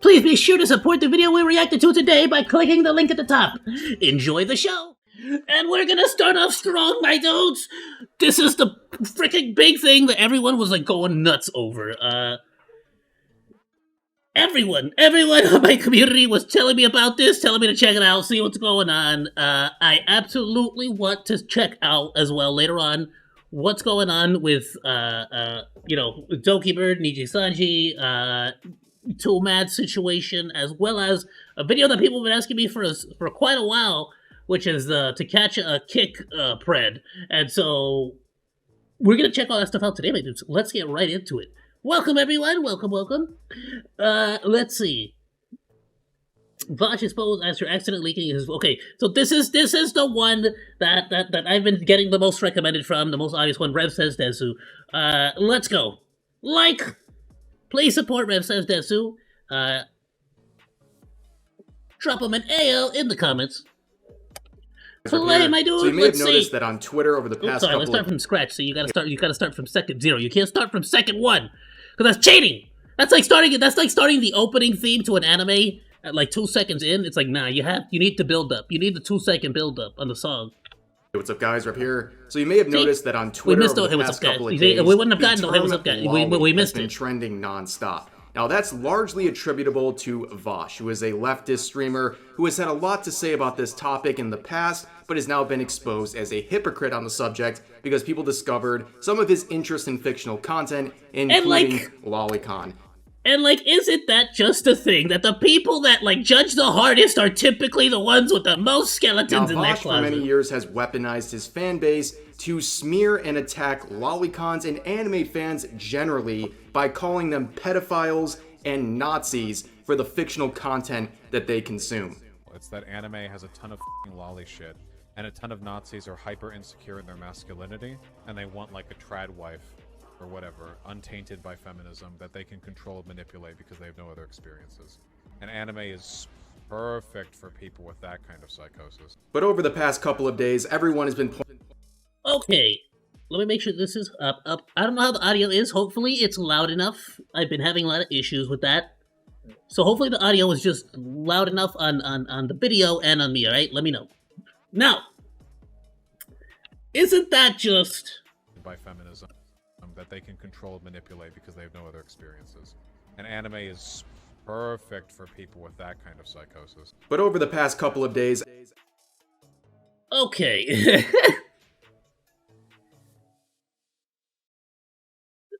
Please be sure to support the video we reacted to today by clicking the link at the top. Enjoy the show. And we're gonna start off strong, my dudes. This is the freaking big thing that everyone was like going nuts over. Everyone in my community was telling me about this, telling me to check it out, see what's going on. I absolutely want to check out as well later on what's going on with, Doki Bird, Niji Sanji, Tool Mad situation, as well as a video that people have been asking me for quite a while, which is To Catch a Kick pred. And so we're going to check all that stuff out today, my dudes. Let's get right into it. Welcome, everyone. Welcome. Let's see. Vaushes pose after accident leaking his... Okay, so this is the one that I've been getting the most recommended from, the most obvious one, Rev Says Desu. Let's go. Please support Rev Says Desu. Drop him an Ayoo in the comments. Play, my dude. So you may have noticed that on Twitter over the past couple let's start from scratch. So you gotta start from second 0. You can't start from second 1. Because that's cheating! That's like starting the opening theme to an anime at like 2 seconds in. It's like, nah, you need to build up. You need the 2-second build up on the song. Hey, what's up, guys? Rep here. So you may have noticed that on Twitter over the past couple of days, we wouldn't have gotten no hey, what's up, guys. We missed it. Been trending nonstop. Now that's largely attributable to Vaush, who is a leftist streamer who has had a lot to say about this topic in the past, but has now been exposed as a hypocrite on the subject because people discovered some of his interest in fictional content, including Lolicon. And isn't that just a thing that the people that judge the hardest are typically the ones with the most skeletons in their closet? For many years has weaponized his fan base to smear and attack lolicons and anime fans generally by calling them pedophiles and Nazis for the fictional content that they consume. It's that anime has a ton of lolly shit, and a ton of Nazis are hyper insecure in their masculinity, and they want like a trad wife or whatever, untainted by feminism, that they can control and manipulate because they have no other experiences. And anime is perfect for people with that kind of psychosis. But over the past couple of days, everyone has been Okay, let me make sure this is up. I don't know how the audio is. Hopefully it's loud enough. I've been having a lot of issues with that. So hopefully the audio is just loud enough on the video and on me, alright? Let me know. Now, isn't that just... by feminism, that they can control and manipulate because they have no other experiences. And anime is perfect for people with that kind of psychosis. But over the past couple of days... Okay.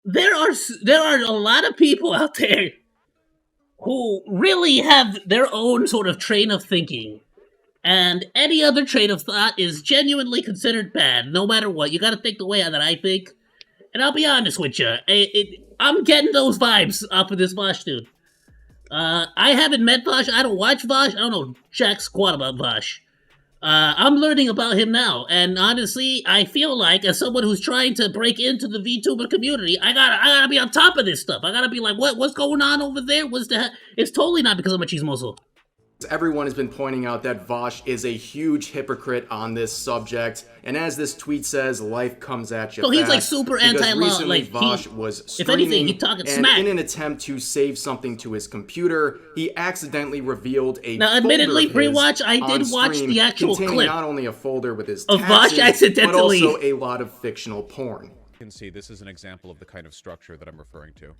There are a lot of people out there who really have their own sort of train of thinking. And any other train of thought is genuinely considered bad, no matter what. You gotta think the way that I think. And I'll be honest with you, I'm getting those vibes off of this Vaush dude. I haven't met Vaush, I don't watch Vaush, I don't know jack squat about Vaush. I'm learning about him now, and honestly, I feel like, as someone who's trying to break into the VTuber community, I gotta be on top of this stuff. I gotta be like, what's going on over there? It's totally not because I'm a chismoso. Everyone has been pointing out that Vaush is a huge hypocrite on this subject, and as this tweet says, life comes at you so fast. He's like super anti-law. Recently, Vaush was streaming, if anything, he talking and smack. In an attempt to save something to his computer, he accidentally revealed a now, admittedly, pre-watch, I did watch the actual clip. Not only a folder with his of taxes, Vaush accidentally, but also a lot of fictional porn. You can see this is an example of the kind of structure that I'm referring to.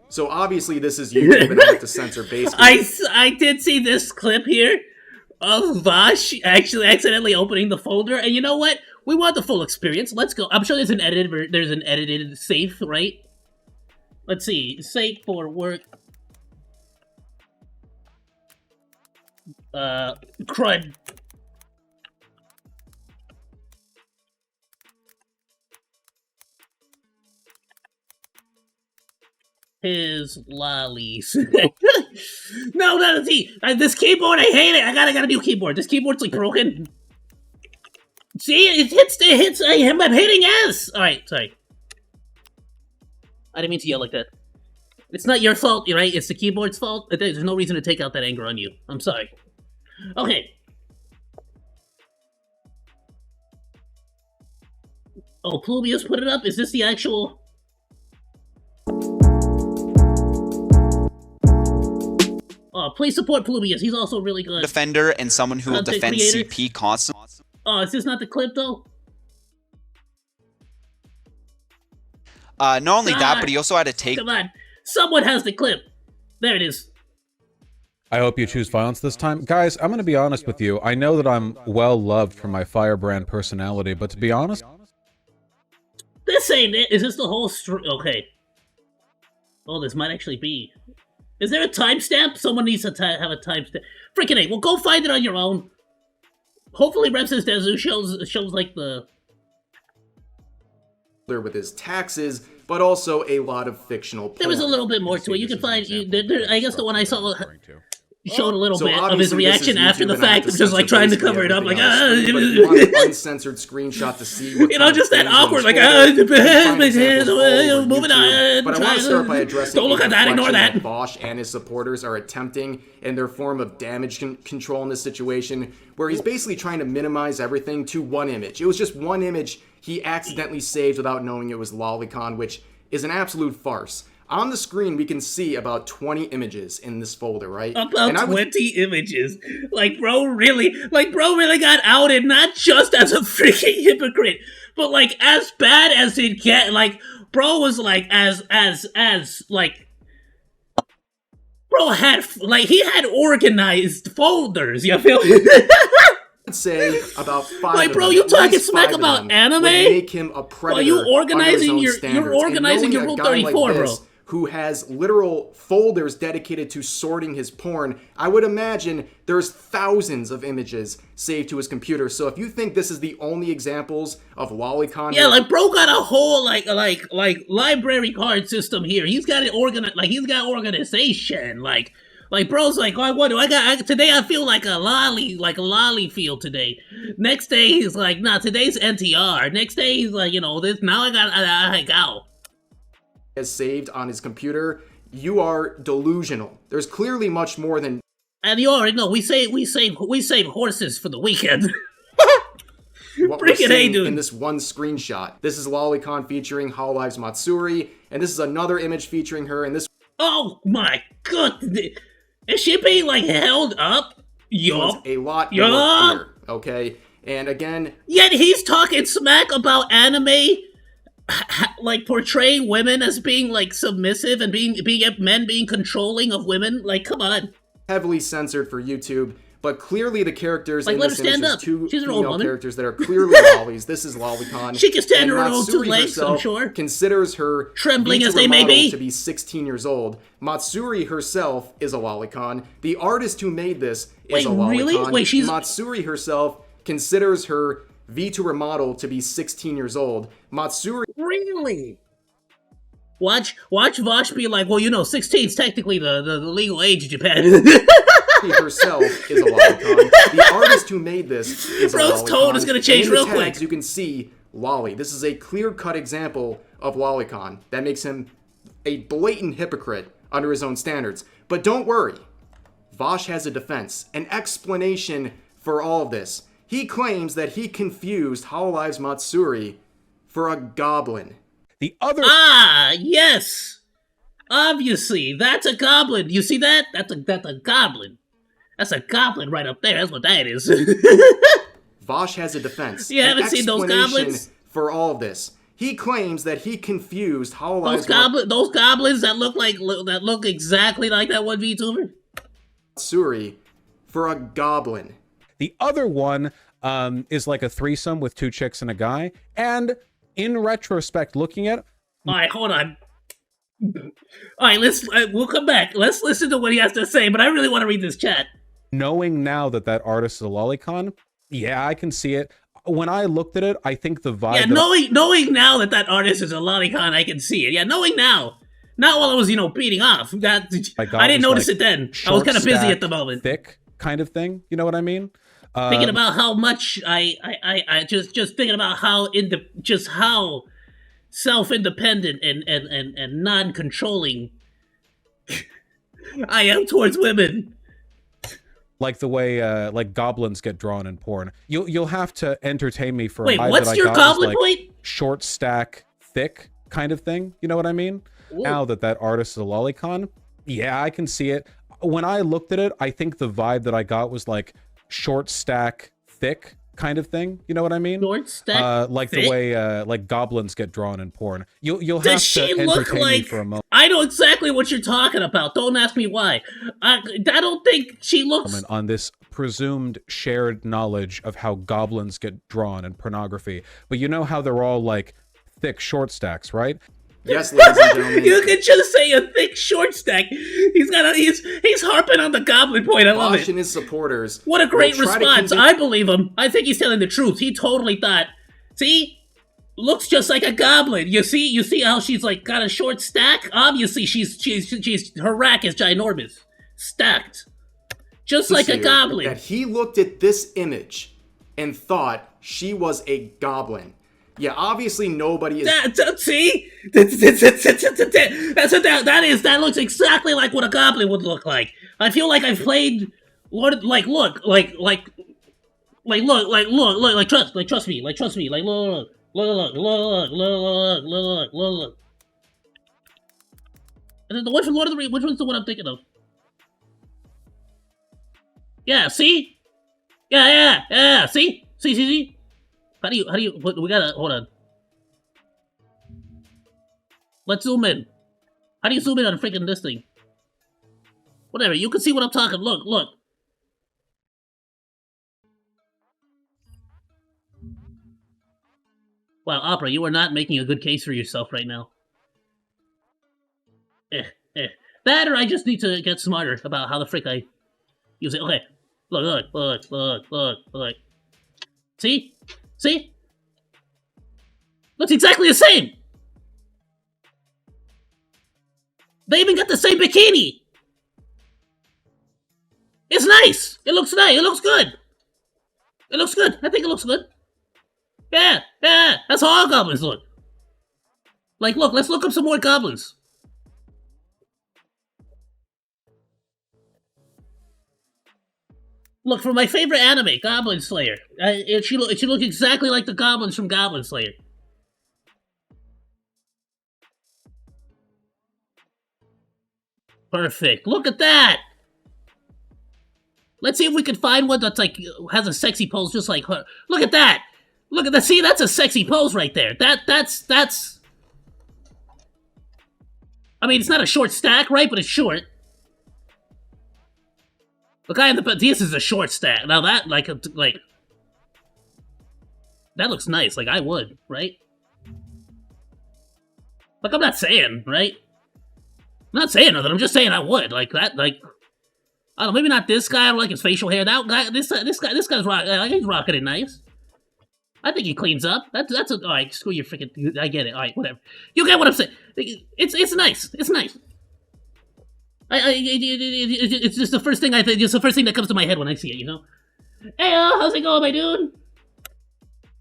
So obviously this is YouTube and I have to censor basically. I did see this clip here of Vaush actually accidentally opening the folder, and you know what? We want the full experience. Let's go. I'm sure there's an edited safe, right? Let's see. Safe for work. Crud. His lollies. No, that is he. This keyboard, I hate it. I got a new keyboard. This keyboard's like broken. See, it hits him. I'm hitting S. All right, sorry. I didn't mean to yell like that. It's not your fault, right? It's the keyboard's fault. There's no reason to take out that anger on you. I'm sorry. Okay. Oh, Pluvius put it up? Is this the actual... Please support Plubius. He's also really good. Defender and someone who will Content defend creator. CP constantly. Oh, is this not the clip though? Not only that, God. but he also had to take. Come on, someone has the clip. There it is. I hope you choose violence this time. Guys, I'm going to be honest with you. I know that I'm well-loved for my firebrand personality, but to be honest... This ain't it. Is this the whole okay. Oh, this might actually be. Is there a timestamp? Someone needs to have a timestamp. Freaking A. Well, go find it on your own. Hopefully Repsis Dezu shows like the... with his taxes, but also a lot of fictional porn. There was a little bit more to it. You can find... I guess the one I saw... showed a little So bit of his obviously this is reaction after YouTube, the and I have fact, to just like censor trying to basically cover it up, like, everything on the screen, but if you want an uncensored screenshot to see what you kind know, of just that things are awkward, like, folded, my you can hands, find examples all over moving YouTube. on. But I want to start by addressing Don't look the at that, ignore deflection that. Vaush and his supporters are attempting in their form of damage control in this situation, where he's basically trying to minimize everything to one image. It was just one image he accidentally saved without knowing it was Lolicon, which is an absolute farce. On the screen, we can see about 20 images in this folder, right? About 20 images. Like, bro really got outed, not just as a freaking hypocrite, but, like, as bad as it get. Like, bro was, like, like... Bro had, like, he had organized folders, you feel me? I'd say about 5 like, of bro, them, you at talking least smack 5 of about them anime? would make him a predator. Well, you organizing under your- his own standards. you're organizing And your knowing Rule a guy 34, like bro. this, who has literal folders dedicated to sorting his porn, I would imagine there's thousands of images saved to his computer. So if you think this is the only examples of Lolicon, Yeah, like, bro got a whole, like library card system here. He's got it organized, like, he's got organization, like, bro's like, oh, what do I got? Today I feel like a lolly feel today. Next day he's like, nah, today's NTR. Next day he's like, you know, this, now I got. has saved on his computer, you are delusional. There's clearly much more than. And you already know, we save horses for the weekend. What we're Freaking A, seeing dude. in this one screenshot. This is Lolicon featuring Hololive's Matsuri, and this is another image featuring her, and this Oh my god. Is she being, like, held up? one's Yup. a lot Yup. more clear, okay? And again, Yet he's talking smack about anime, like portraying women as being like submissive and being men being controlling of women. Like, come on. heavily censored for YouTube, but clearly the characters Like, in let this her stand image, up. there's two She's an old female woman. characters that are clearly lollies. This is Lolicon. She can stand and on her own two Matsuri legs, I'm herself sure. considers her Trembling as VTuber they may model be. to be 16 years old. Matsuri herself is a Lolicon. The artist who made this is Wait, a Lolicon. really? Wait, she's- Matsuri herself considers her VTuber model to be 16 years old. Matsuri Really? Watch Vash be like, well, you know, 16 is technically the legal age in Japan. herself is a Lolicon. The artist who made this is Bro's a Lolicon. tone is gonna change In the real tags, quick. You can see Lolly. This is a clear-cut example of Lolicon. That makes him a blatant hypocrite under his own standards. But don't worry. Vaush has a defense, an explanation for all of this. He claims that he confused Hololive's Matsuri for a goblin. The other... Ah, yes. Obviously, that's a goblin. You see that? That's a goblin. That's a goblin right up there. That's what that is. Vaush has a defense. You an haven't seen those explanation goblins? for all of this. He claims that he confused Hololive's those goblins that look exactly like that one VTuber. Matsuri for a goblin. The other one is like a threesome with two chicks and a guy. And in retrospect, looking at it, All right, hold on. All right, we'll come back. Let's listen to what he has to say. But I really want to read this chat. knowing now that that artist is a lolicon, yeah, I can see it. When I looked at it, I think the vibe... Yeah, knowing now that artist is a lolicon, I can see it. Yeah, knowing now. Not while I was, beating off. I didn't notice it then. I was kind of busy at the moment. Thick kind of thing. You know what I mean? Thinking about how much I just thinking about how how self-independent and non-controlling I am towards women. Like the way like goblins get drawn in porn. You'll have to entertain me for Wait, a vibe what's that I your got goblin was, like, point? short stack, thick kind of thing. You know what I mean? Ooh. Now that artist is a lolicon, yeah, I can see it. when I looked at it, I think the vibe that I got was like short stack, thick kind of thing. You know what I mean? Short stack, like thick? the way like goblins get drawn in porn. You'll have Does to she look entertain me like? for a moment. I know exactly what you're talking about. Don't ask me why. I don't think she looks. On this presumed shared knowledge of how goblins get drawn in pornography, but you know how they're all like thick short stacks, right? Yes, ladies and gentlemen. You can just say a thick short stack. He's harping on the goblin point. I love Vaush it. and his supporters. What a great will try to response. convince- I believe him. I think he's telling the truth. He totally thought, see? Looks just like a goblin. You see how she's like got a short stack? Obviously she's her rack is ginormous. Stacked. Just like a goblin. That he looked at this image and thought she was a goblin. Yeah, obviously nobody is. See? That looks exactly like what a goblin would look like. I feel like I've played Lord, like trust me, like look. And then the one from Lord of the Rings, which one's the one I'm thinking of? Yeah, see? Yeah, see? See? How do you, we gotta, hold on. Let's zoom in. How do you zoom in on freaking this thing? Whatever, you can see what I'm talking, look. Wow, Opera, you are not making a good case for yourself right now. That or I just need to get smarter about how the frick I use it. Okay, look. See? See? Looks exactly the same! They even got the same bikini! It's nice! It looks nice, it looks good! It looks good, I think it looks good. Yeah, that's how all goblins look. Like, look, let's look up some more goblins. Look, for my favorite anime, Goblin Slayer. It should look exactly like the goblins from Goblin Slayer. Perfect. Look at that! Let's see if we can find one that's like, has a sexy pose just like her. Look at that! Look at that, see, that's a sexy pose right there. That's... I mean, it's not a short stack, right? But it's short. The guy in the... This is a short stack. Now that, like... That looks nice. Like, I would, right? Like, I'm not saying, right? I'm not saying nothing. I'm just saying I would. Like, that, like... I don't know, maybe not this guy. I don't like his facial hair. That guy... This guy's he's rocking it nice. I think he cleans up. That's a... Alright, screw your freaking... I get it. Alright, whatever. You get what I'm saying. It's nice. It's nice. It's just the first thing I think. It's the first thing that comes to my head when I see it. You know. Hey, how's it going, my dude?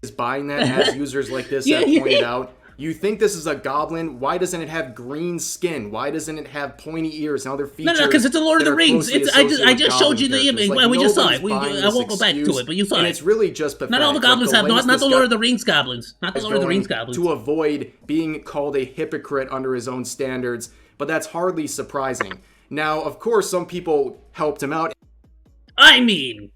Is buying that as users like this have pointed out. You think this is a goblin? Why doesn't it have green skin? Why doesn't it have pointy ears and other features? No, because it's the Lord of the Rings. I just showed you the image. Like, we just saw it. I won't go back to it, but you saw it. And it's really just pathetic. Not all the goblins have. Not the Lord of the Rings goblins. Not the Lord of the Rings goblins. To avoid being called a hypocrite under his own standards, but that's hardly surprising. Now, of course, some people helped him out. I mean,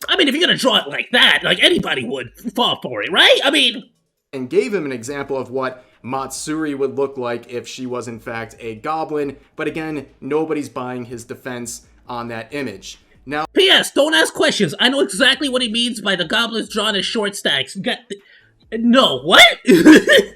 if you're gonna draw it like that, like anybody would fall for it, right? I mean, and gave him an example of what Matsuri would look like if she was in fact a goblin. But again, nobody's buying his defense on that image. Now, P.S. Don't ask questions. I know exactly what he means by the goblins drawn as short stacks. No, what?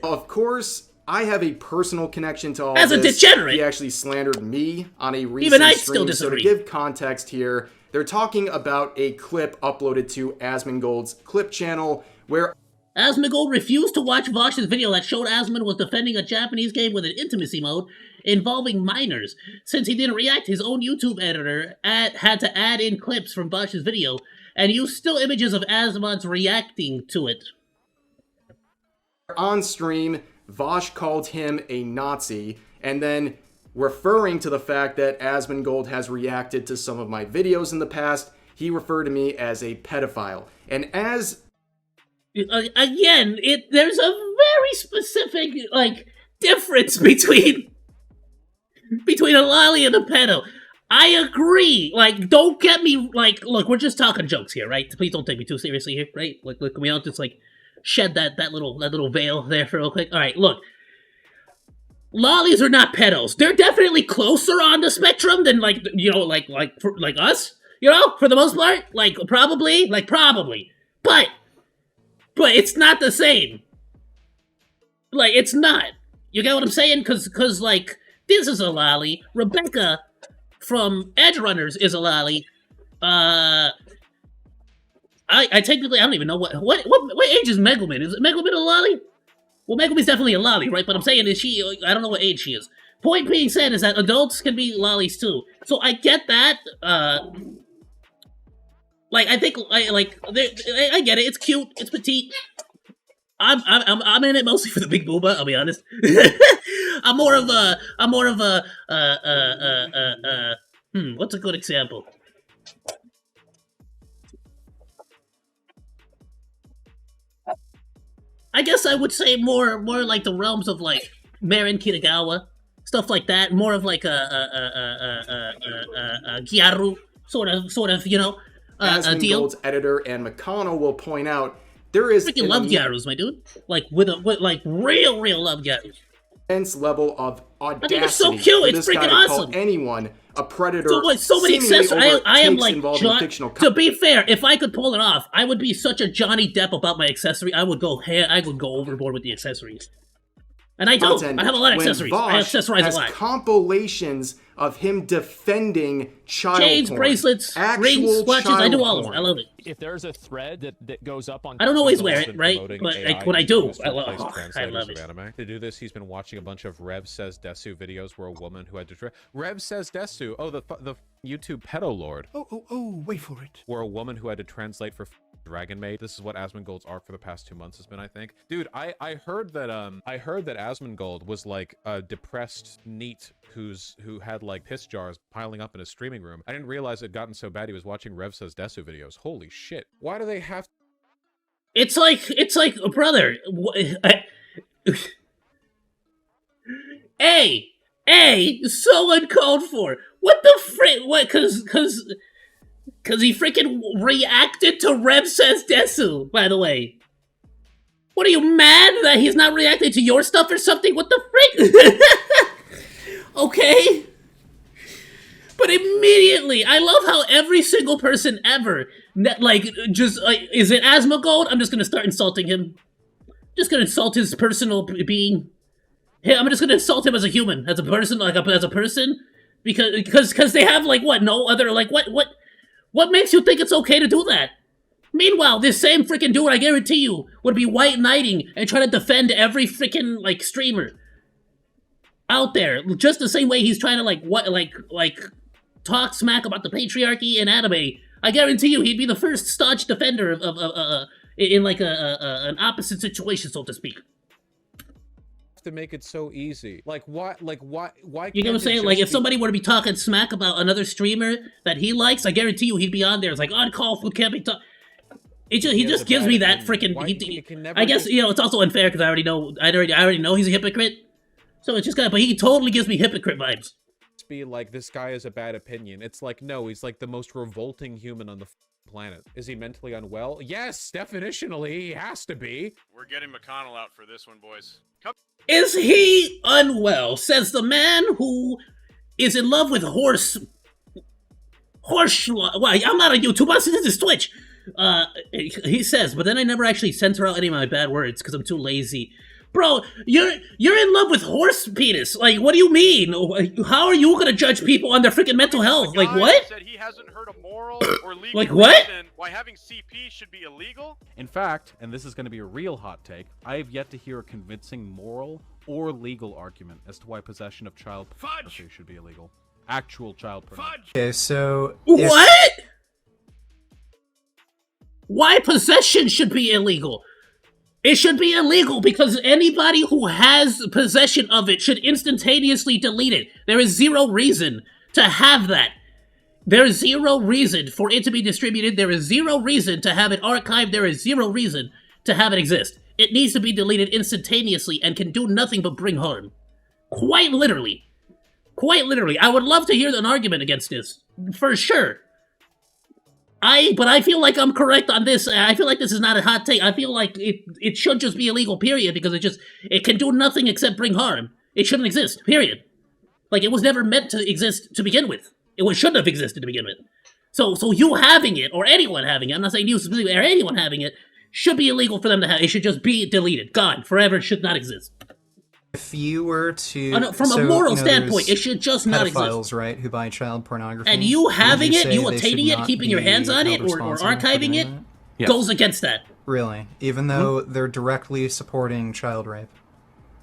of course, I have a personal connection to all as this. A degenerate. He actually slandered me on a recent Even I stream. still disagree. So to give context here, they're talking about a clip uploaded to Asmongold's clip channel where Asmongold refused to watch Vaushes' video that showed Asmon was defending a Japanese game with an intimacy mode involving minors. Since he didn't react, his own YouTube editor had to add in clips from Vaushes' video and use still images of Asmon's reacting to it. On stream, Vaush called him a Nazi, and then referring to the fact that Asmongold has reacted to some of my videos in the past, he referred to me as a pedophile. And as... Again, there's a very specific, like, difference between a lolly and a pedo. I agree. Like, don't get me, like, look, we're just talking jokes here, right? Please don't take me too seriously here, right? Like, look, we don't just, like, shed that little veil there for real quick. All right, look. Lollies are not pedos. They're definitely closer on the spectrum than, like, you know, like us, you know, for the most part. Like, probably. But it's not the same. Like, it's not. You get what I'm saying? Cause, like, this is a lolly. Rebecca from Edge Runners is a lolly. I technically, I don't even know what age is Megalman? Is Megalman a lolly? Well, Megumi's definitely a lolly, right? But I'm saying, is she... I don't know what age she is. Point being said is that adults can be lollies, too. So I get that. Like, I think... I get it. It's cute. It's petite. I'm in it mostly for the big booba, I'll be honest. I'm more of a... what's a good example? I guess I would say more like the realms of like Marin Kitagawa, stuff like that. More of like a Gyaru sort of, you know, a deal. Gold's editor and McConnell will point out there is freaking love Gyarus, my dude. Like with like real love Gyarus. Immense level of audacity. I think it's so cute. It's freaking awesome. Anyone a predator. So many accessories. I am like fictional. To be fair, if I could pull it off, I would be such a Johnny Depp about my accessory. I would go overboard with the accessories. And I do. I have a lot of accessories. I accessorize a lot. Compilations of him defending child chains, porn. bracelets, rings, watches. I do all of it. I love it. If there's a thread that goes up on, I don't always wear it, right? But like when I do, I love it. Anime. To do this, he's been watching a bunch of Rev Says Desu videos where a woman who had to Rev Says Desu. Oh, the YouTube pedo lord. Oh, wait for it. Where a woman who had to translate for Dragon Maid. This is what Asmongold's arc for the past 2 months has been, I think. Dude, I heard that Asmongold was like a depressed NEET who had like piss jars piling up in his streaming room. I didn't realize it had gotten so bad he was watching Rev Says Desu videos. Holy shit. Why do they have It's like brother. So uncalled for. What the frick? What? Cause he freaking reacted to Rev Says Desu, by the way. What are you, mad that he's not reacting to your stuff or something? What the frick? Okay. But immediately, I love how every single person ever, like, just, is it Asmongold? I'm just gonna start insulting him. Just gonna insult his personal being. Hey, I'm just gonna insult him as a human, as a person, like, as a person. Because they have, like, what, no other, like, what makes you think it's okay to do that? Meanwhile, this same freaking dude, I guarantee you, would be white knighting and try to defend every freaking, like, streamer out there. Just the same way he's trying to, like, talk smack about the patriarchy in anime. I guarantee you, he'd be the first staunch defender in, like, an opposite situation, so to speak. to make it so easy? Like, why you get what I'm saying? Like, if somebody were to be talking smack about another streamer that he likes, I guarantee you he'd be on there. It's like, uncalled for, can't be talk. He just gives me that freaking. I guess you know it's also unfair because I already know he's a hypocrite. So it's just kind of, but he totally gives me hypocrite vibes. Be like, this guy has a bad opinion. It's like, no, he's like the most revolting human on the planet. Is he mentally unwell? Yes, definitionally, he has to be. We're getting McConnell out for this one, boys. Come. Is he unwell? Says the man who is in love with horse. Well, I'm not on YouTube. This is Twitch. He says, but then I never actually censor out any of my bad words because I'm too lazy. Bro, you're in love with horse penis. Like, what do you mean? How are you gonna judge people on their freaking mental health? Like, what? Said he hasn't heard a moral or legal like, what? reason why having CP should be illegal. In fact, and this is going to be a real hot take, I have yet to hear a convincing moral or legal argument as to why possession of child pornography should be illegal. Actual child pornography. Okay, so what? Why possession should be illegal? It should be illegal because anybody who has possession of it should instantaneously delete it. There is zero reason to have that. There is zero reason for it to be distributed. There is zero reason to have it archived. There is zero reason to have it exist. It needs to be deleted instantaneously and can do nothing but bring harm. Quite literally. Quite literally. I would love to hear an argument against this. For sure. But I feel like I'm correct on this. I feel like this is not a hot take. I feel like it should just be illegal, period, because it can do nothing except bring harm. It shouldn't exist, period. Like, it was never meant to exist to begin with. It shouldn't have existed to begin with. So you having it, or anyone having it, I'm not saying you specifically, or anyone having it, should be illegal for them to have. It should just be deleted. Gone. Forever. It should not exist. If you were to... From a moral standpoint, it should just not exist. Pedophiles, right, who buy child pornography. And you having it, you they attaining should it, not keeping your be hands on it, held or responsible for archiving doing it, that? Yes. goes against that. Really? Even though they're directly supporting child rape?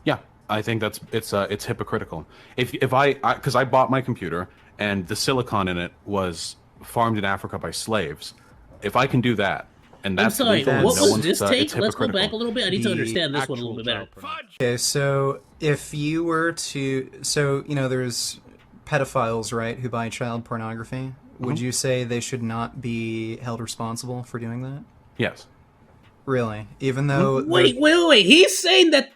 Yeah, I think it's hypocritical. If I because I bought my computer and the silicon in it was farmed in Africa by slaves, if I can do that, and that's I'm sorry, legal, what no was one's, this it's take? Let's go hypocritical. back a little bit. I need to The understand this one a Actual little bit better. child pornography. Okay, so if you were to... So, there's pedophiles, right, who buy child pornography. Would you say they should not be held responsible for doing that? Yes. Really? Even though... Wait. He's saying that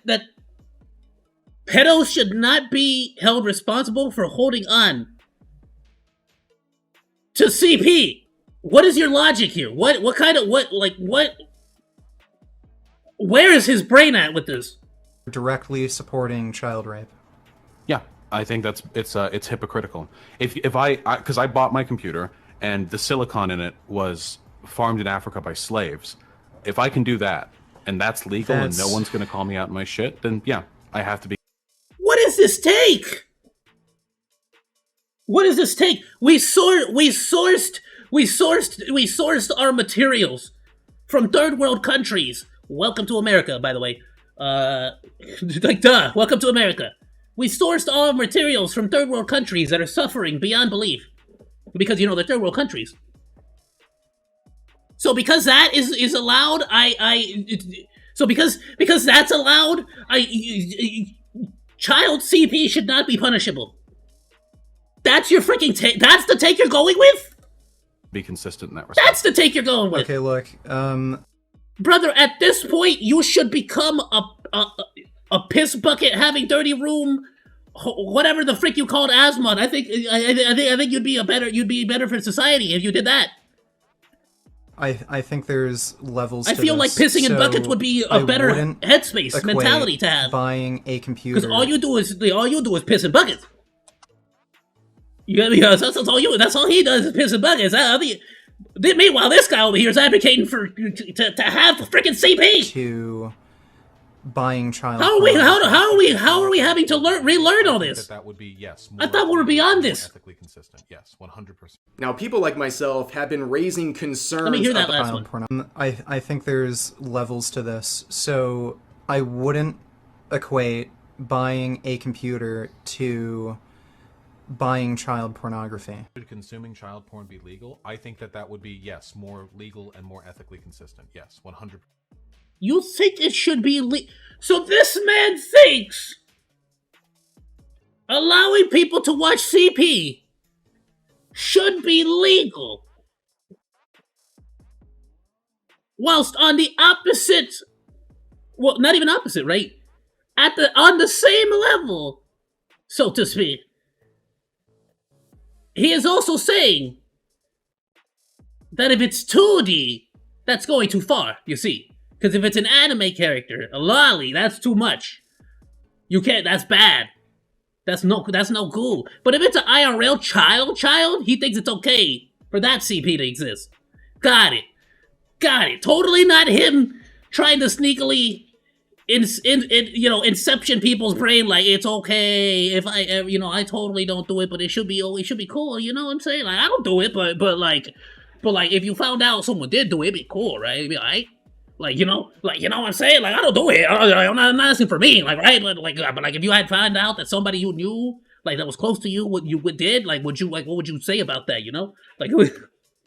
pedos should not be held responsible for holding on to CP. What is your logic here? What? Where is his brain at with this? directly supporting child rape. Yeah, I think it's hypocritical. If I because I bought my computer and the silicon in it was farmed in Africa by slaves, if I can do that and that's legal and no one's gonna call me out on my shit, then yeah, I have to be. What is this take? What is this take? We sourced our materials from third world countries. Welcome to America, by the way. Welcome to America. We sourced all our materials from third world countries that are suffering beyond belief. Because, you know, they're third world countries. So because that is allowed, because that's allowed, child CP should not be punishable. That's your freaking take. That's the take you're going with? Be consistent in that respect. That's the take you're going with. Okay, look, brother, at this point, you should become a piss bucket having dirty room, whatever the frick you called asthma. I think you'd be better for society if you did that. I think there's levels I to feel this, like pissing in so buckets would be a better wouldn't headspace equate mentality to have. Buying a computer. Because all you do is piss in buckets. You got me? That's all he does is piss in buckets. Meanwhile, this guy over here is advocating for to have freaking CP. To buying child. How are we having to relearn all this? That would be yes. I thought we were beyond this. Ethically consistent. Yes, 100%. Now, people like myself have been raising concerns. Let me hear that about last one. Porno. I think there's levels to this, so I wouldn't equate buying a computer to buying child pornography. Should consuming child porn be legal? I think that would be yes, more legal and more ethically consistent. Yes, 100%. You think it should be So this man thinks allowing people to watch CP should be legal. Whilst on the opposite, well, not even opposite, right? On the same level, so to speak, he is also saying that if it's 2D, that's going too far, you see. Because if it's an anime character, a lolly, that's too much. You can't, that's bad. That's no cool. But if it's an IRL child, he thinks it's okay for that CP to exist. Got it. Totally not him trying to sneakily inception people's brain like it's okay if I totally don't do it, but it should be cool. You know what I'm saying? Like I don't do it, but like if you found out someone did do it, it'd be cool, right? It'd be alright. You know what I'm saying? Like I don't do it. I'm not asking for me, like right? But if you had found out that somebody you knew, like that was close to you, what you did, what would you say about that? You know, like bro.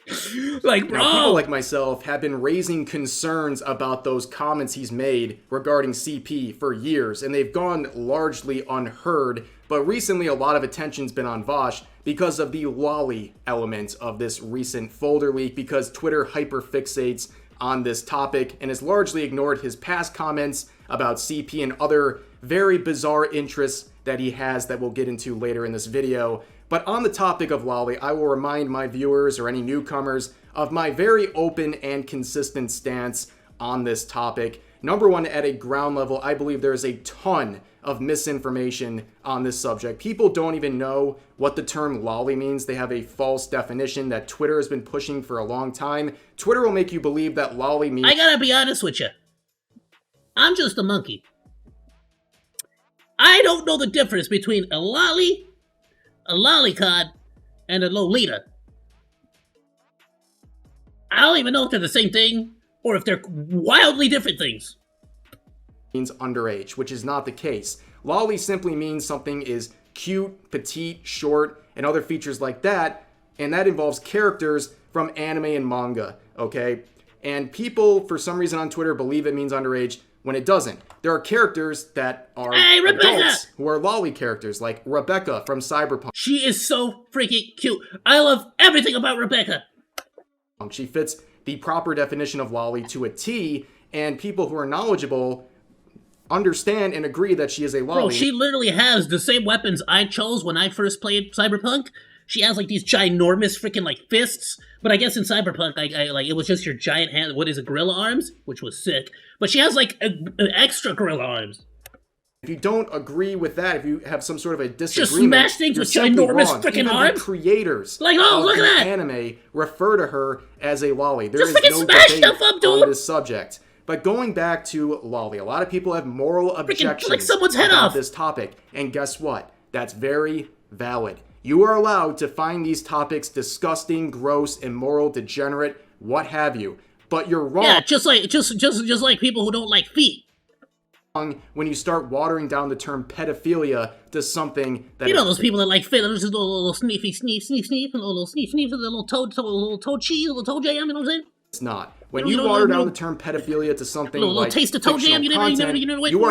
Now, people like myself have been raising concerns about those comments he's made regarding CP for years, and they've gone largely unheard. But recently, a lot of attention's been on Vaushes because of the lolly element of this recent folder leak, because Twitter hyperfixates on this topic and has largely ignored his past comments about CP and other very bizarre interests that he has that we'll get into later in this video. But on the topic of Lolly, I will remind my viewers or any newcomers of my very open and consistent stance on this topic. Number one, at a ground level, I believe there is a ton of misinformation on this subject. People don't even know what the term lolly means. They have a false definition that Twitter has been pushing for a long time. Twitter will make you believe that lolly means... I gotta be honest with you. I'm just a monkey. I don't know the difference between a lolly, a lolicon, and a lolita. I don't even know if they're the same thing or if they're wildly different things. Means underage, which is not the case. Lolly simply means something is cute, petite, short, and other features like that, and that involves characters from anime and manga, okay? And people, for some reason on Twitter, believe it means underage when it doesn't. There are characters that are adults who are lolly characters, like Rebecca from Cyberpunk. She is so freaking cute. I love everything about Rebecca. She fits the proper definition of lolly to a T, and people who are knowledgeable understand and agree that she is a lolly. Bro, she literally has the same weapons I chose when I first played Cyberpunk. She has like these ginormous freaking like fists, but I guess in Cyberpunk, I like it was just your giant hand. What is it, gorilla arms, which was sick. But she has like extra gorilla arms. If you don't agree with that, if you have some sort of a disagreement, just smash things with ginormous freaking arms. The creators like, oh, of look at the that anime refer to her as a lolly. There just is no smash debate stuff up, dude. on this subject. But going back to lolly, a lot of people have moral objections like someone's head about off. this topic. And guess what? That's very valid. You are allowed to find these topics disgusting, gross, immoral, degenerate, what have you. But you're wrong. Yeah, just like people who don't like feet. When you start watering down the term pedophilia to something that... You know those people that like feet, just little sneefy, sneef, little sneef, a little toe cheese, a little toe jam, you know what I'm saying? It's not. When you water down the term pedophilia to something like taste of toe jam, you are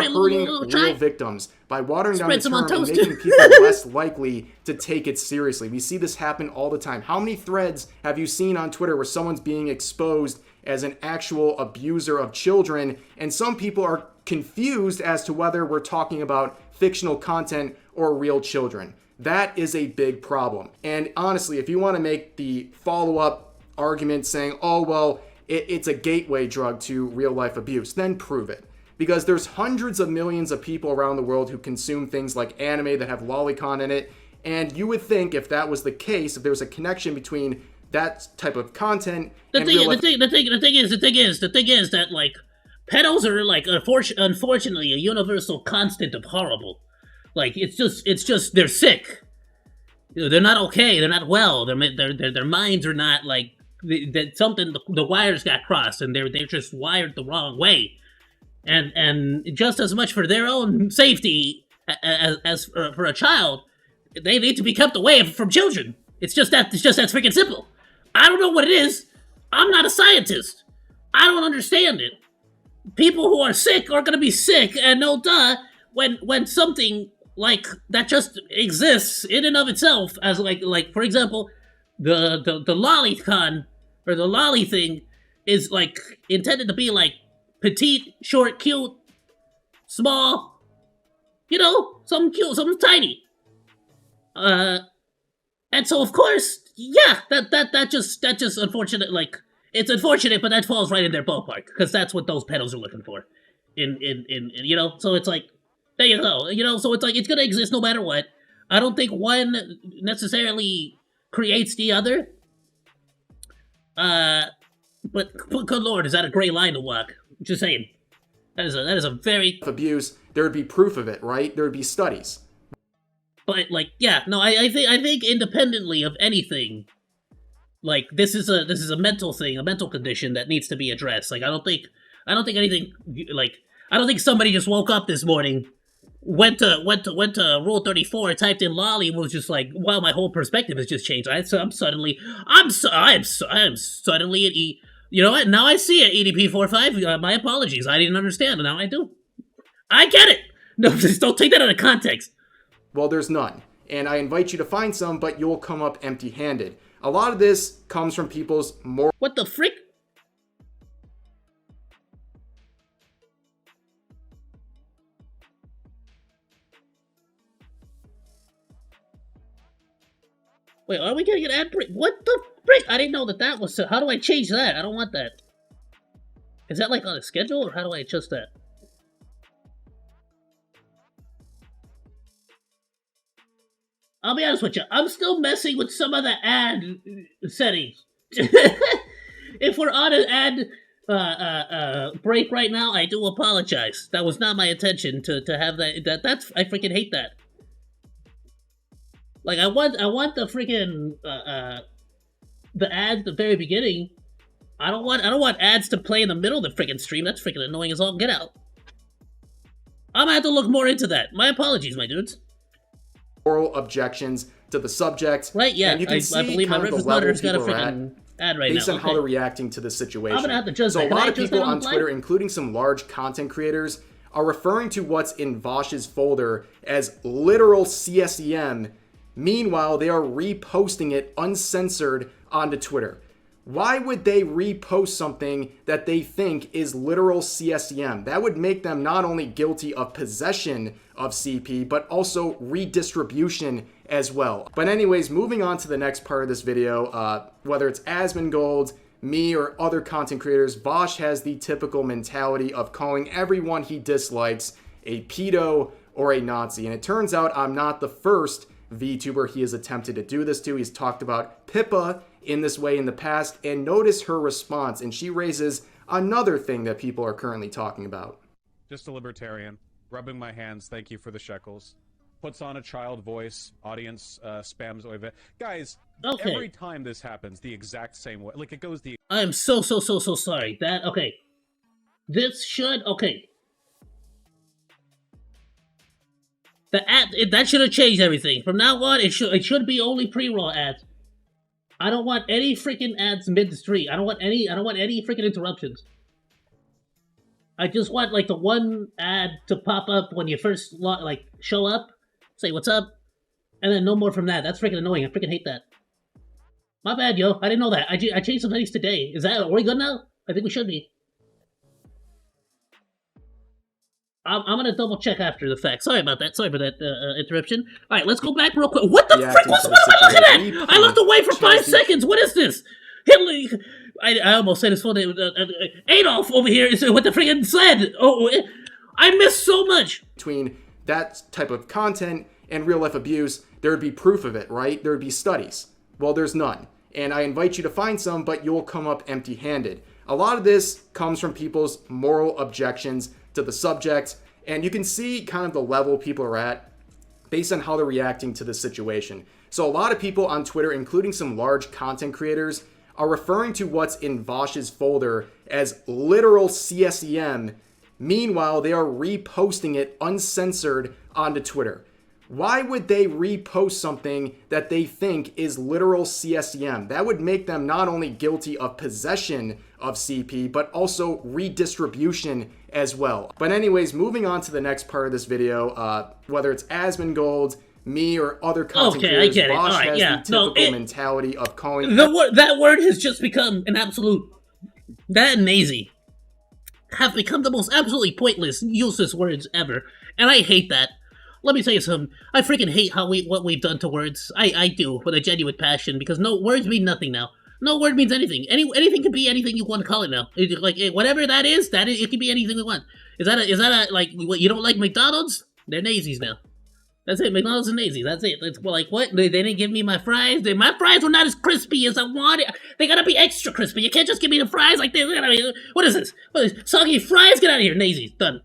hurting real victims by watering down the term and making people less likely to take it seriously. We see this happen all the time. How many threads have you seen on Twitter where someone's being exposed as an actual abuser of children, and some people are confused as to whether we're talking about fictional content or real children? That is a big problem. And honestly, if you want to make the follow-up argument saying, oh, well, it's a gateway drug to real-life abuse, then prove it. Because there's hundreds of millions of people around the world who consume things like anime that have lolicon in it, and you would think if that was the case, if there was a connection between that type of content and real life... The thing is that, like, pedos are, like, unfortunately a universal constant of horrible. Like, it's just, they're sick. They're not okay, they're not well, their minds are not, like, that something, the wires got crossed, and they're just wired the wrong way. And just as much for their own safety as for a child, they need to be kept away from children. It's just that freaking simple. I don't know what it is. I'm not a scientist. I don't understand it. People who are sick are gonna be sick, and no duh, when something like that just exists in and of itself as like for example, the lolicon or the lolly thing is like intended to be like petite, short, cute, small, you know, something cute, something tiny. And so of course, yeah, that just unfortunate. Like, it's unfortunate, but that falls right in their ballpark because that's what those pedos are looking for. In you know, so it's like, there you go. You know, so it's like it's gonna exist no matter what. I don't think one necessarily creates the other. But good lord, is that a gray line to walk? Just saying. That is a very abuse. There would be proof of it, right? There would be studies. But like, yeah, no, I think independently of anything, like this is a mental thing, a mental condition that needs to be addressed. Like I don't think anything, like I don't think somebody just woke up this morning, went to Rule 34, typed in lolly, and was just like, wow, my whole perspective has just changed. I'm suddenly you know what? Now I see it, EDP45. My apologies. I didn't understand, and now I do. I get it. No, just don't take that out of context. Well, there's none. And I invite you to find some, but you'll come up empty-handed. A lot of this comes from people's moral... What the frick? Wait, are we getting an ad break? What the frick? I didn't know that was... How do I change that? I don't want that. Is that like on a schedule, or how do I adjust that? I'll be honest with you, I'm still messing with some of the ad settings. If we're on an ad break right now, I do apologize. That was not my intention to have that. That's I freaking hate that. Like I want the freaking the ads at the very beginning. I don't want ads to play in the middle of the freaking stream. That's freaking annoying as all get out. I'm gonna have to look more into that. My apologies, my dudes. Moral objections to the subject. Right, yeah. And you can I believe my Rivers Mother's got a freaking ad right based now. on how they're reacting to the situation. I'm gonna have to adjust so that. a Can lot I of adjust people that on on the fly? Twitter, including some large content creators, are referring to what's in Vaushes' folder as literal CSEM. Meanwhile, they are reposting it uncensored onto Twitter. Why would they repost something that they think is literal CSEM? That would make them not only guilty of possession of CP, but also redistribution as well. But anyways, moving on to the next part of this video, whether it's Asmongold, me, or other content creators, Vaush has the typical mentality of calling everyone he dislikes a pedo or a Nazi. And it turns out I'm not the first VTuber he has attempted to do this to. He's talked about Pippa in this way in the past, and notice her response, and she raises another thing that people are currently talking about. Just a libertarian. Rubbing my hands, thank you for the shekels. Puts on a child voice, audience spams over. Guys, Okay. every time this happens, the exact same way. Like, it goes the... I am so sorry. Okay. This should... Okay. The ad... That should have changed everything. From now on, it should be only pre-roll ads. I don't want any freaking ads mid-stream. I don't want any freaking interruptions. I just want, like, the one ad to pop up when you first, like, show up, say what's up, and then no more from that. That's freaking annoying. I freaking hate that. My bad, yo. I didn't know that. I changed some settings today. Are we good now? I think we should be. I'm gonna double check after the fact. Sorry about that. Sorry for that interruption. All right, let's go back real quick. What the frick was what am I looking at? I looked away for 5 seconds. What is this? Hitler. I almost said his full name. Adolf over here is with the freaking sled. Oh, I missed so much. Between that type of content and real life abuse, there would be proof of it, right? There would be studies. Well, there's none. And I invite you to find some, but you'll come up empty-handed. A lot of this comes from people's moral objections to the subject, and you can see kind of the level people are at based on how they're reacting to the situation. So a lot of people on Twitter, including some large content creators, are referring to what's in Vaushes' folder as literal CSEM. Meanwhile, they are reposting it uncensored onto Twitter. Why would they repost something that they think is literal CSEM? That would make them not only guilty of possession of CP, but also redistribution as well. But anyways, moving on to the next part of this video, whether it's Asmongold, me, or other content creators, I get it. Vaush All right, has yeah. the typical mentality of calling... That word has just become an absolute... That and Nazi have become the most absolutely pointless, useless words ever. And I hate that. Let me tell you something. I freaking hate what we've done to words. I do, with a genuine passion, because no words mean nothing now. No word means anything. Anything can be anything you want to call it now. Like whatever that is, it can be anything we want. Is that a like what you don't like McDonald's? They're Nazis now. That's it. McDonald's and Nazis. That's it. It's like what? They didn't give me my fries. My fries were not as crispy as I wanted. They gotta be extra crispy. You can't just give me the fries like this. What is this? What is soggy fries? Get out of here, Nazis. Done.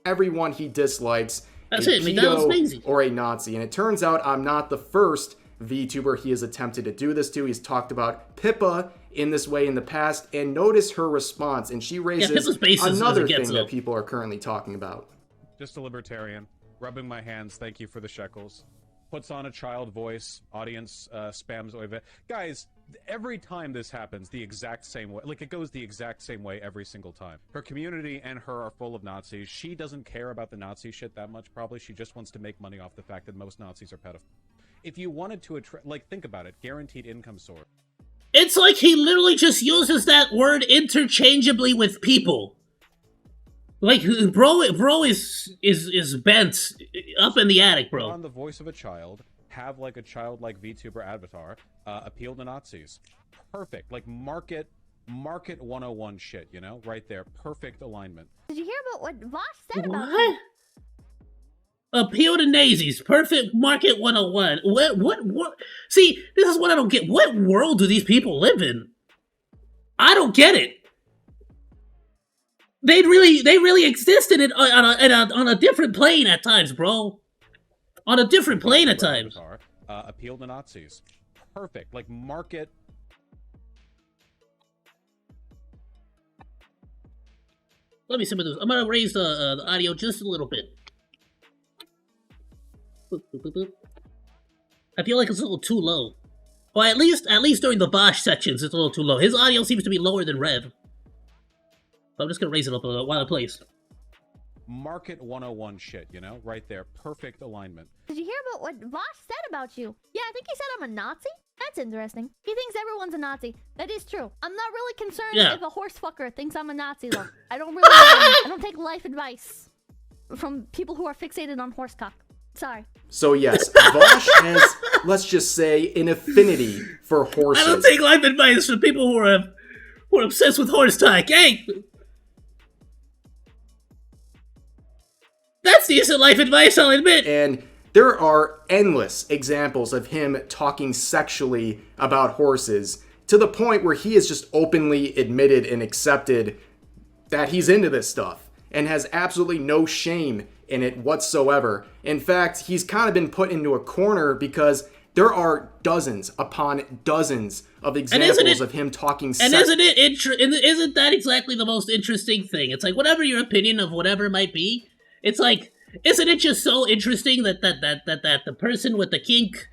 Everyone he dislikes. That's a it, McDonald's pedo Nazi. or a Nazi. And it turns out I'm not the first VTuber he has attempted to do this to. He's talked about Pippa in this way in the past, and notice her response, and she raises another thing that people are currently talking about. Just a libertarian. Rubbing my hands, thank you for the shekels. Puts on a child voice, audience spams over. Guys, every time this happens, the exact same way. Like, it goes the exact same way every single time. Her community and her are full of Nazis. She doesn't care about the Nazi shit that much, probably. She just wants to make money off the fact that most Nazis are pedophiles. If you wanted to like, think about it. Guaranteed income source. It's like he literally just uses that word interchangeably with people. Like, bro is bent up in the attic, bro. On the voice of a child, have like a childlike VTuber avatar, appeal to Nazis. Perfect. Like market 101 shit, you know? Right there. Perfect alignment. Did you hear about what Vosh said about What? you? Appeal to Nazis. Perfect market 101. What? See, this is what I don't get. What world do these people live in? I don't get it. They really exist in it on a different plane at times, bro. On a different plane at times. Appeal to Nazis. Perfect. Like market. Let me see what this. I'm gonna raise the audio just a little bit. Boop, boop, boop, boop. I feel like it's a little too low. Or at least during the Bosch sections, it's a little too low. His audio seems to be lower than Rev. But I'm just gonna raise it up a little while it plays. Market 101 shit, you know? Right there. Perfect alignment. Did you hear about what Vosh said about you? Yeah, I think he said I'm a Nazi. That's interesting. He thinks everyone's a Nazi. That is true. I'm not really concerned if a horse fucker thinks I'm a Nazi, though. I don't really, I don't take life advice from people who are fixated on horsecock. Sorry. So yes, Vaush has, let's just say, an affinity for horses. I don't take life advice from people who are obsessed with horse talk. Hey! That's decent life advice, I'll admit. And there are endless examples of him talking sexually about horses, to the point where he has just openly admitted and accepted that he's into this stuff and has absolutely no shame in it whatsoever. In fact, he's kind of been put into a corner because there are dozens upon dozens of examples of him talking and isn't that exactly the most interesting thing? It's like, whatever your opinion of whatever might be, it's like, isn't it just so interesting that the person with the kink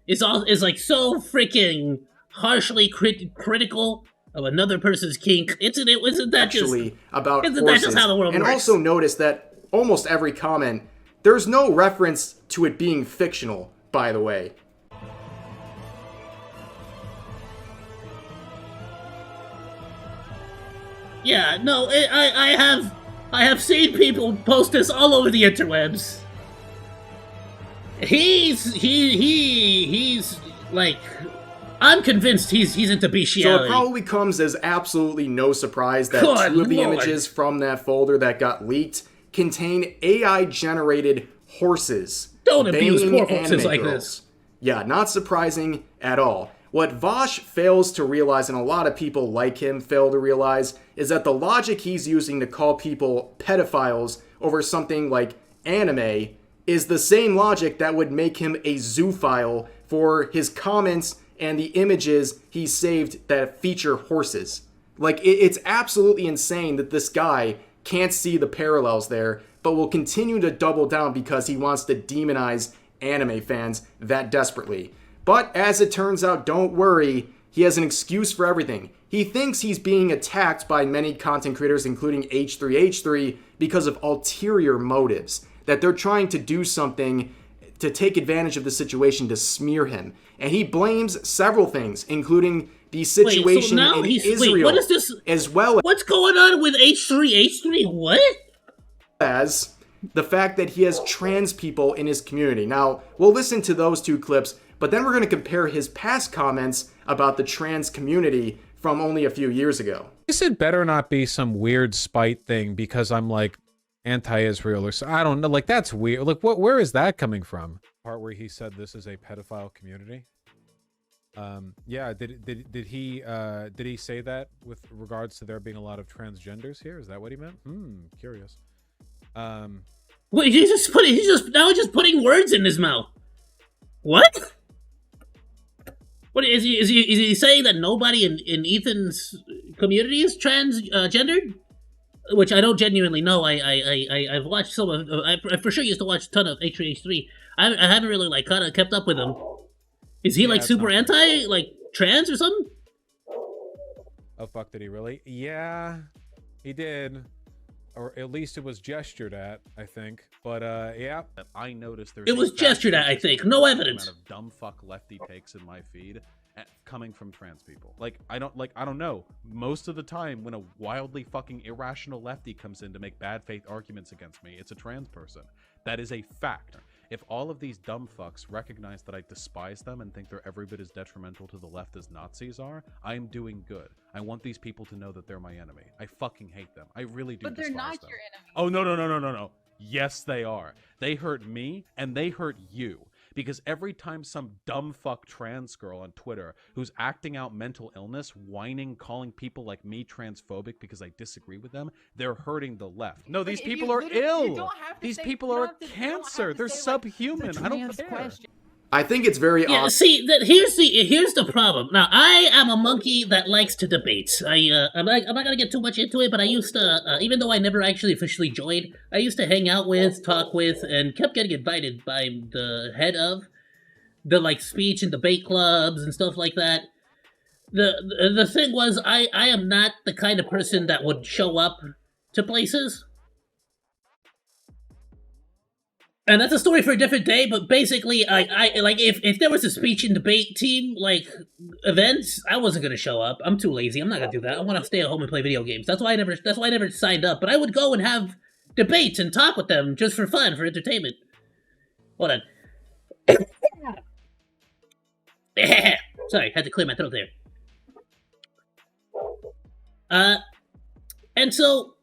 is like so freaking harshly critical of another person's kink? Isn't that actually just about isn't horses? that just how the world and works? Also notice that almost every comment, there's no reference to it being fictional, by the way. Yeah, no, I have seen people post this all over the interwebs. He's like, I'm convinced he's into bestiality. So it probably comes as absolutely no surprise that Good two of the Lord. images from that folder that got leaked contain AI-generated horses. Don't abuse banging poor horses anime like girls. this. Yeah, not surprising at all. What Vaush fails to realize, and a lot of people like him fail to realize, is that the logic he's using to call people pedophiles over something like anime is the same logic that would make him a zoophile for his comments and the images he saved that feature horses. Like, it's absolutely insane that this guy can't see the parallels there, but will continue to double down because he wants to demonize anime fans that desperately. But as it turns out, don't worry, he has an excuse for everything. He thinks he's being attacked by many content creators, including H3H3, because of ulterior motives. That they're trying to do something to take advantage of the situation to smear him. And he blames several things, including the situation in Israel, what is this? as well What's going on with H3H3? What? as the fact that he has trans people in his community. Now, we'll listen to those two clips, but then we're going to compare his past comments about the trans community from only a few years ago. This had better not be some weird spite thing because I'm like anti-Israel or so. I don't know. Like, that's weird. Like, where is that coming from? Part where he said this is a pedophile community. Yeah. Did he say that with regards to there being a lot of transgenders here? Is that what he meant? Curious. Wait, he's just putting words in his mouth. What? What is he saying that nobody in Ethan's community is transgendered? Which I don't genuinely know. I've watched some of. I for sure used to watch a ton of H3H3. I haven't really like kind of kept up with him. Is he like super anti like trans or something? Oh fuck! Did he really? Yeah, he did. Or at least it was gestured at, I think. But yeah, I noticed there's. It was gestured at, I think. No evidence. Amount of dumb fuck lefty takes in my feed, coming from trans people. Like I don't know. Most of the time, when a wildly fucking irrational lefty comes in to make bad faith arguments against me, it's a trans person. That is a fact. If all of these dumb fucks recognize that I despise them and think they're every bit as detrimental to the left as Nazis are, I am doing good. I want these people to know that they're my enemy. I fucking hate them. I really do despise them. But they're not your enemy. Oh, no. Yes, they are. They hurt me, and they hurt you. Because every time some dumb fuck trans girl on Twitter who's acting out mental illness, whining, calling people like me transphobic because I disagree with them, they're hurting the left. No, these people are ill. These people are cancer. They're subhuman. I don't care. I think it's very Yeah, see, here's the problem. Now, I am a monkey that likes to debate. I'm not gonna get too much into it, but I used to, even though I never actually officially joined, I used to hang out with, talk with, and kept getting invited by the head of the, like, speech and debate clubs and stuff like that. The thing was, I am not the kind of person that would show up to places. And that's a story for a different day, but basically, I like, if there was a speech and debate team, like, events, I wasn't gonna show up. I'm too lazy. I'm not gonna do that. I want to stay at home and play video games. That's why I never signed up. But I would go and have debates and talk with them just for fun, for entertainment. Hold on. Sorry, had to clear my throat there. And so,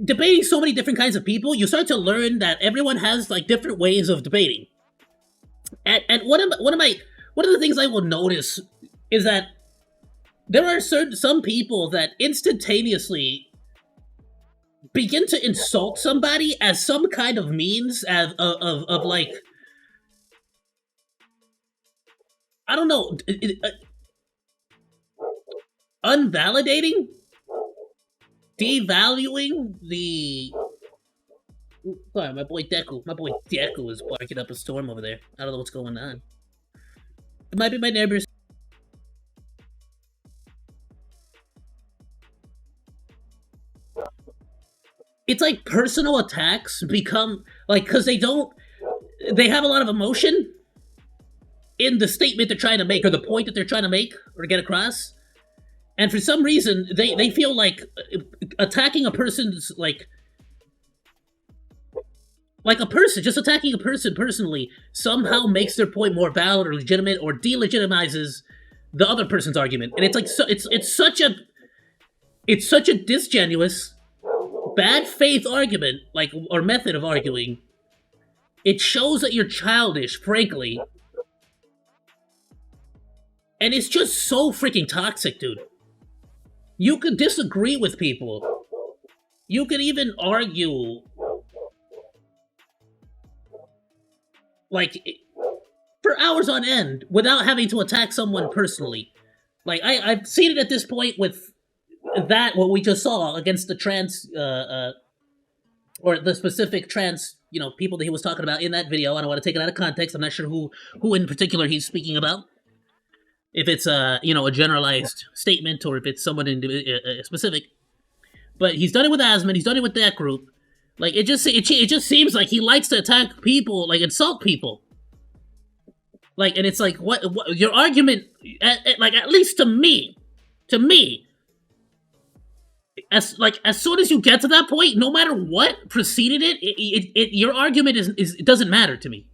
debating so many different kinds of people, you start to learn that everyone has, like, different ways of debating. And one of the things I will notice is that there are some people that instantaneously begin to insult somebody as some kind of means of like, I don't know, unvalidating, devaluing the... Sorry, my boy Deku is barking up a storm over there. I don't know what's going on. It might be my neighbors. It's like personal attacks become, like, because they have a lot of emotion in the statement they're trying to make, or the point that they're trying to make, or get across. And for some reason, they feel like attacking a person's, like a person, just attacking a person personally, somehow makes their point more valid or legitimate, or delegitimizes the other person's argument. And it's like, it's such a disingenuous, bad faith argument, like, or method of arguing. It shows that you're childish, frankly. And it's just so freaking toxic, dude. You could disagree with people. You could even argue, like, for hours on end without having to attack someone personally. Like, I've seen it at this point with that, what we just saw against the trans, or the specific trans, people that he was talking about in that video. I don't want to take it out of context. I'm not sure who in particular he's speaking about. If it's a generalized statement, or if it's someone in specific. But he's done it with Asmund, he's done it with that group. Like, it just seems like he likes to attack people, like, insult people. Like, and it's like, what your argument, at least to me, as soon as you get to that point, no matter what preceded it, your argument it doesn't matter to me.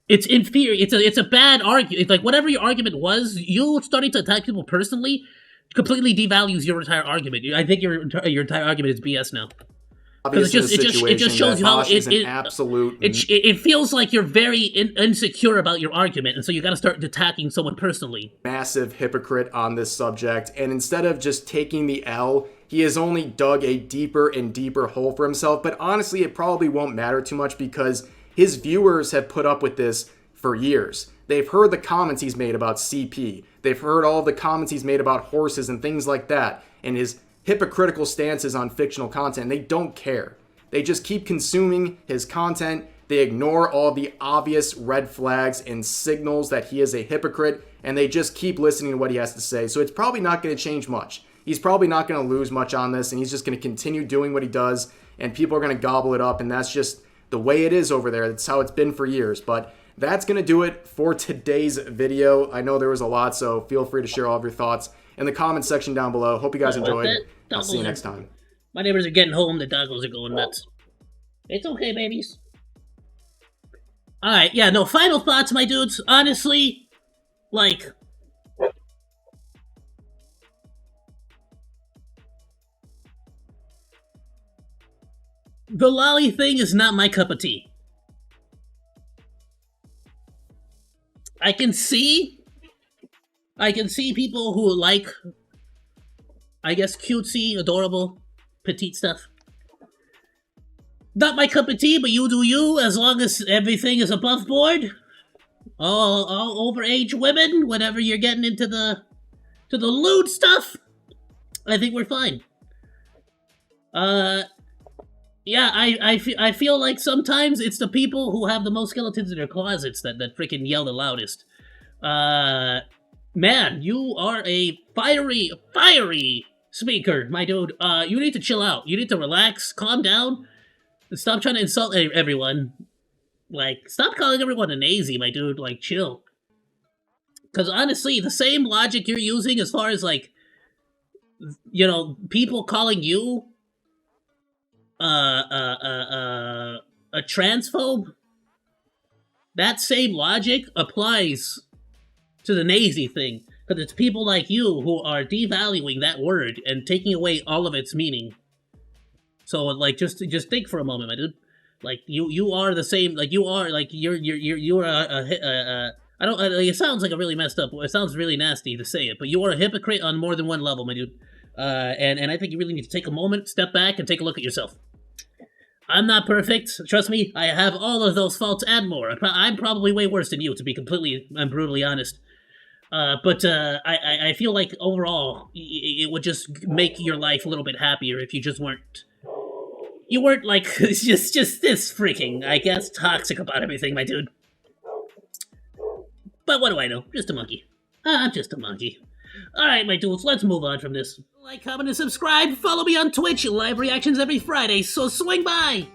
It's inferior. It's a bad argument. It's like, whatever your argument was, you starting to attack people personally completely devalues your entire argument. I think your entire argument is BS now. Because it just shows you how it feels like you're very insecure about your argument, and so you got to start attacking someone personally. Massive hypocrite on this subject, and instead of just taking the L, he has only dug a deeper and deeper hole for himself. But honestly, it probably won't matter too much, because his viewers have put up with this for years. They've heard the comments he's made about CP. They've heard all the comments he's made about horses and things like that, and his hypocritical stances on fictional content. They don't care. They just keep consuming his content. They ignore all the obvious red flags and signals that he is a hypocrite, and they just keep listening to what he has to say. So it's probably not going to change much. He's probably not going to lose much on this, and he's just going to continue doing what he does, and people are going to gobble it up, and that's just the way it is over there. That's how it's been for years. But that's going to do it for today's video. I know there was a lot, so feel free to share all of your thoughts in the comments section down below. Hope you guys enjoyed. I'll see you next time. My neighbors are getting home. The doggos are going nuts. It's okay, babies. Alright, yeah, no, final thoughts, my dudes. Honestly, like... the lolly thing is not my cup of tea. I can see people who like, I guess, cutesy, adorable, petite stuff. Not my cup of tea, but you do you, as long as everything is above board. All overage women, whenever you're getting into the lewd stuff, I think we're fine. Yeah, I feel like sometimes it's the people who have the most skeletons in their closets that freaking yell the loudest. Man, you are a fiery speaker, my dude. You need to chill out. You need to relax, calm down, and stop trying to insult everyone. Like, stop calling everyone a nazi, my dude. Like, chill. Because honestly, the same logic you're using as far as, like, you know, people calling you a transphobe, that same logic applies to the nazi thing, because it's people like you who are devaluing that word and taking away all of its meaning. So, like, just think for a moment, my dude. Like, you are the same. Like, you are like you're I don't. Like, it sounds like a really messed up. It sounds really nasty to say it, but you are a hypocrite on more than one level, my dude. And I think you really need to take a moment, step back, and take a look at yourself. I'm not perfect. Trust me, I have all of those faults and more. I'm probably way worse than you, to be completely and brutally honest. But I feel like overall, it would just make your life a little bit happier if you just weren't... You weren't, like, just this freaking, I guess, toxic about everything, my dude. But what do I know? Just a monkey. I'm just a monkey. Alright, my dudes, let's move on from this. Like, comment, and subscribe. Follow me on Twitch. Live reactions every Friday, so swing by!